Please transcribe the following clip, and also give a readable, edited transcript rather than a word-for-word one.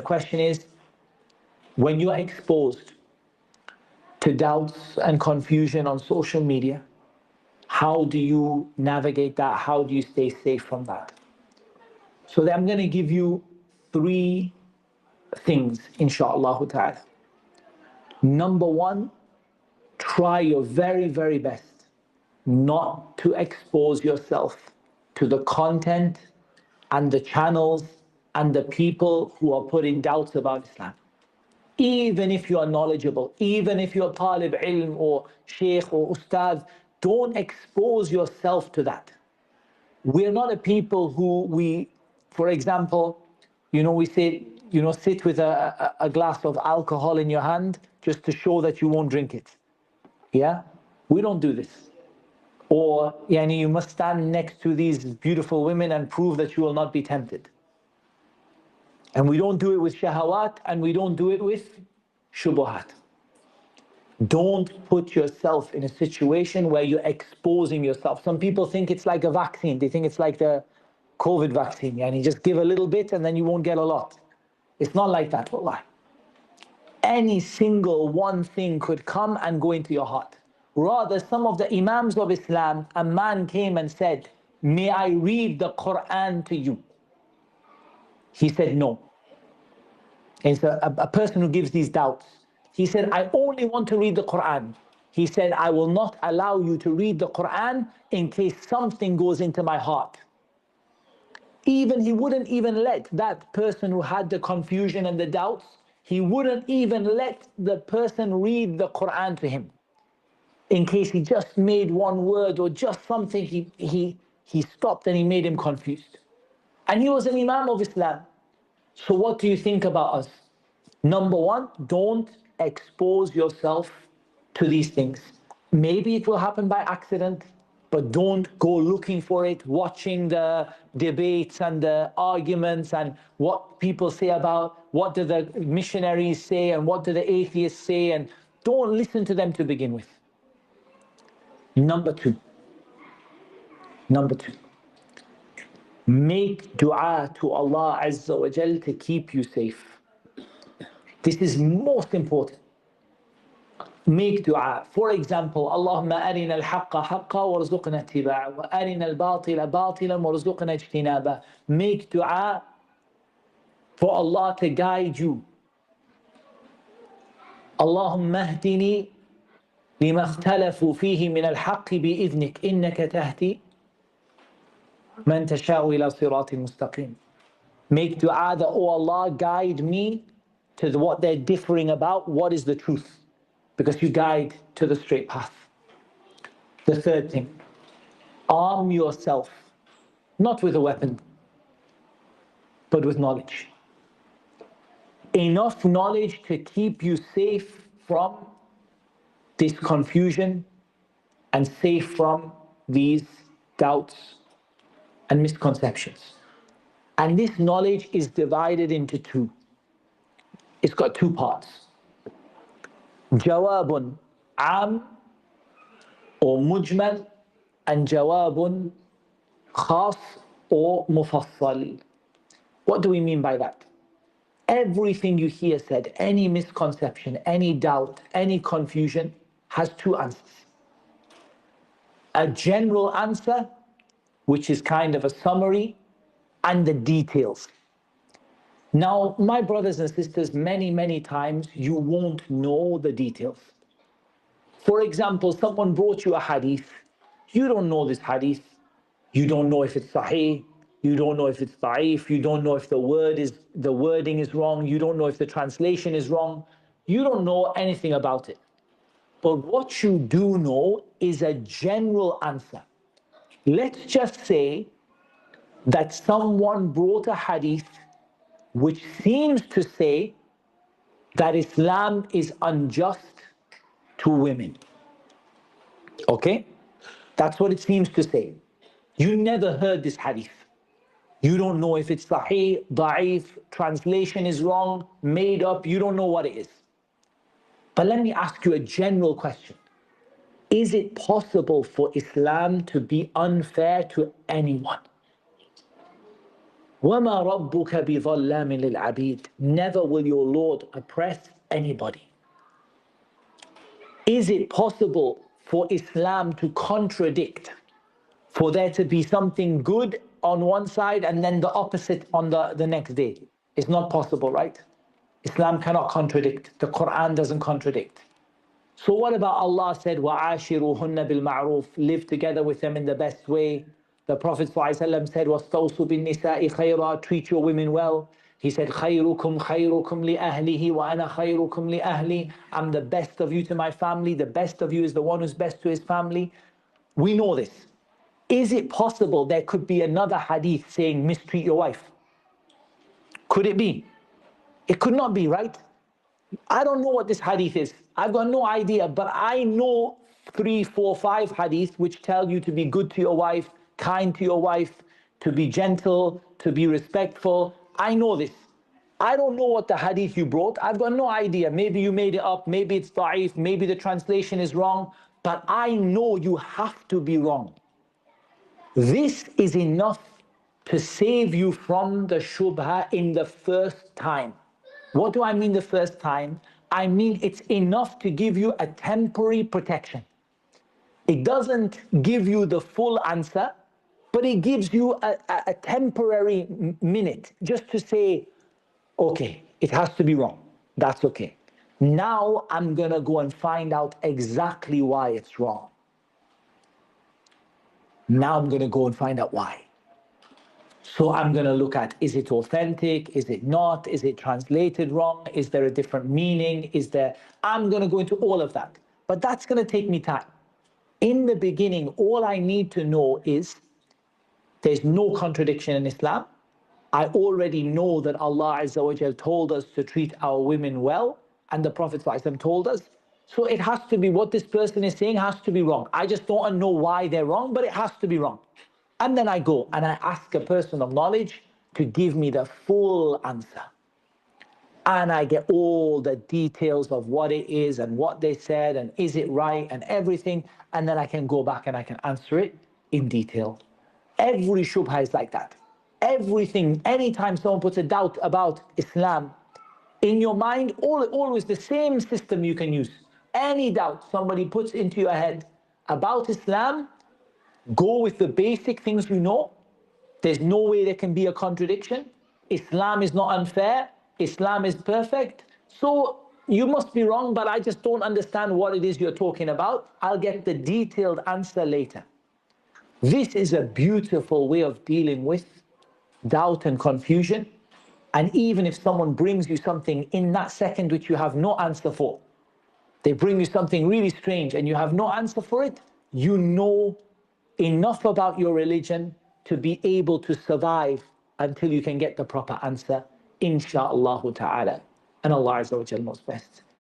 The question is, when you are exposed to doubts and confusion on social media, how do you navigate that? How do you stay safe from that? So I'm going to give you 3 things, inshallah ta'ala. Number 1, try your very, very best not to expose yourself to the content and the channels and the people who are putting doubts about Islam. Even if you are knowledgeable, even if you're talib ilm or sheikh or ustad, don't expose yourself to that. We're not a people who for example, we say, sit with a glass of alcohol in your hand just to show that you won't drink it. Yeah? We don't do this. Or you must stand next to these beautiful women and prove that you will not be tempted. And we don't do it with shahawat, and we don't do it with shubuhat. Don't put yourself in a situation where you're exposing yourself. Some people think it's like a vaccine. They think it's like the COVID vaccine. And you just give a little bit and then you won't get a lot. It's not like that, wallahi. Any single one thing could come and go into your heart. Rather, some of the Imams of Islam, a man came and said, "May I read the Quran to you?" He said, "No." It's a person who gives these doubts. He said, "I only want to read the Quran." He said, "I will not allow you to read the Quran in case something goes into my heart." He wouldn't even let that person who had the confusion and the doubts, he wouldn't even let the person read the Quran to him. In case he just made one word or just something, he stopped and he made him confused. And he was an Imam of Islam. So what do you think about us? Number 1, don't expose yourself to these things. Maybe it will happen by accident, but don't go looking for it, watching the debates and the arguments and what people say about what do the missionaries say and what do the atheists say, and don't listen to them to begin with. Number two, make dua to Allah Azza wa Jal to keep you safe. This is most important. Make dua. For example, Allahumma arina al-haqqa haqqa warzuqna ittiba'a wa arina al-batila batilan warzuqna ijtinaba. Make dua for Allah to guide you. Allahumma ahdini lima ikhtalafu fihi min al-haqqi bi'idhnik innaka tahdi man tasha'u ila siratin mustaqim. Make dua that, oh Allah, guide me to what they're differing about, what is the truth, because you guide to the straight path. The third thing, arm yourself, not with a weapon, but with knowledge. Enough knowledge to keep you safe from this confusion and safe from these doubts and misconceptions. And this knowledge is divided into 2. It's got 2 parts. Jawabun am or mujmal, and jawabun khas or mufassal. What do we mean by that? Everything you hear said, any misconception, any doubt, any confusion, has 2 answers. A general answer, which is kind of a summary, and the details. Now, my brothers and sisters, many times you won't know the details. For example, someone brought you a hadith. You don't know this hadith. You don't know if it's sahih. You don't know if it's da'if. You don't know if the wording is wrong. You don't know if the translation is wrong. You don't know anything about it. But what you do know is a general answer. Let's just say that someone brought a hadith which seems to say that Islam is unjust to women. Okay? That's what it seems to say. You never heard this hadith. You don't know if it's sahih, da'if, translation is wrong, made up, you don't know what it is. But let me ask you a general question. Is it possible for Islam to be unfair to anyone? وَمَا رَبُّكَ بِظَلَّامٍ لِلْعَبِيدِ. Never will your Lord oppress anybody. Is it possible for Islam to contradict, for there to be something good on one side and then the opposite on the next day? It's not possible, right? Islam cannot contradict. The Quran doesn't contradict. So what about Allah said, وَعَاشِرُهُنَّ بِالْمَعْرُوفِ, live together with them in the best way. The Prophet ﷺ said, وَاسْتَوْصُوا بِالنِّسَاءِ خَيْرًا, treat your women well. He said, خَيْرُكُمْ خَيْرُكُمْ لِأَهْلِهِ وَأَنَا خَيْرُكُمْ لِأَهْلِي. I'm the best of you to my family. The best of you is the one who's best to his family. We know this. Is it possible there could be another hadith saying mistreat your wife? Could it be? It could not be, right? I don't know what this hadith is. I've got no idea, but I know 3, 4, 5 hadith which tell you to be good to your wife, kind to your wife, to be gentle, to be respectful. I know this. I don't know what the hadith you brought. I've got no idea. Maybe you made it up. Maybe it's da'if. Maybe the translation is wrong. But I know you have to be wrong. This is enough to save you from the shubha in the first time. What do I mean the first time? I mean it's enough to give you a temporary protection. It doesn't give you the full answer, but it gives you a temporary minute just to say, okay, it has to be wrong. That's okay. Now I'm going to go and find out exactly why it's wrong. Now I'm going to go and find out why. So I'm going to look at, is it authentic? Is it not? Is it translated wrong? Is there a different meaning? I'm going to go into all of that. But that's going to take me time. In the beginning, all I need to know is there's no contradiction in Islam. I already know that Allah Azza wa Jal told us to treat our women well, and the Prophet ﷺ told us. So it has to be, what this person is saying has to be wrong. I just don't know why they're wrong, but it has to be wrong. And then I go and I ask a person of knowledge to give me the full answer. And I get all the details of what it is and what they said and is it right and everything. And then I can go back and I can answer it in detail. Every shubha is like that. Everything, anytime someone puts a doubt about Islam, in your mind, always the same system you can use. Any doubt somebody puts into your head about Islam, go with the basic things you know. There's no way there can be a contradiction. Islam is not unfair. Islam is perfect. So you must be wrong, but I just don't understand what it is you're talking about. I'll get the detailed answer later. This is a beautiful way of dealing with doubt and confusion. And even if someone brings you something in that second which you have no answer for, they bring you something really strange and you have no answer for it, you know enough about your religion to be able to survive until you can get the proper answer, insha'Allah ta'ala. And Allah Azza wa Jal knows best.